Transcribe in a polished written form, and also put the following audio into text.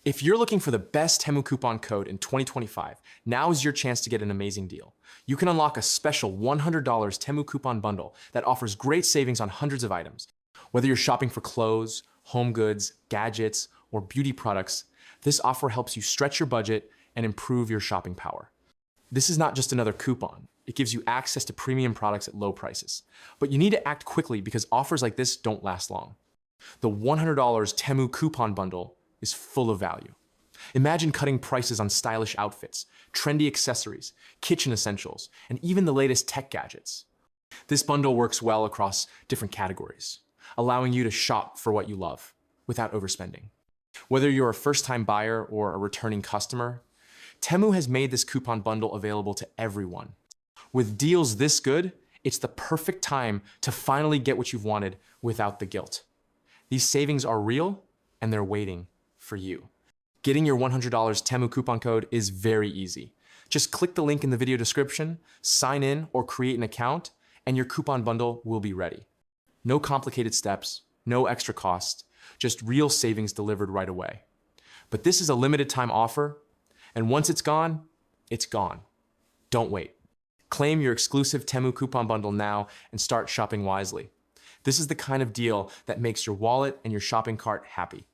If you're looking for the best Temu coupon code in 2025, now is your chance to get an amazing deal. You can unlock a special $100 Temu coupon bundle that offers great savings on hundreds of items. Whether you're shopping for clothes, home goods, gadgets, or beauty products, this offer helps you stretch your budget and improve your shopping power. This is not just another coupon. It gives you access to premium products at low prices. But you need to act quickly because offers like this don't last long. The $100 Temu coupon bundle is full of value. Imagine cutting prices on stylish outfits, trendy accessories, kitchen essentials, and even the latest tech gadgets. This bundle works well across different categories, allowing you to shop for what you love without overspending. Whether you're a first-time buyer or a returning customer, Temu has made this coupon bundle available to everyone. With deals this good, it's the perfect time to finally get what you've wanted without the guilt. These savings are real, and they're waiting for you. Getting your $100 Temu coupon code is very easy. Just click the link in the video description, sign in or create an account, and your coupon bundle will be ready. No complicated steps, no extra cost, just real savings delivered right away. But this is a limited time offer, and once it's gone, it's gone. Don't wait. Claim your exclusive Temu coupon bundle now and start shopping wisely. This is the kind of deal that makes your wallet and your shopping cart happy.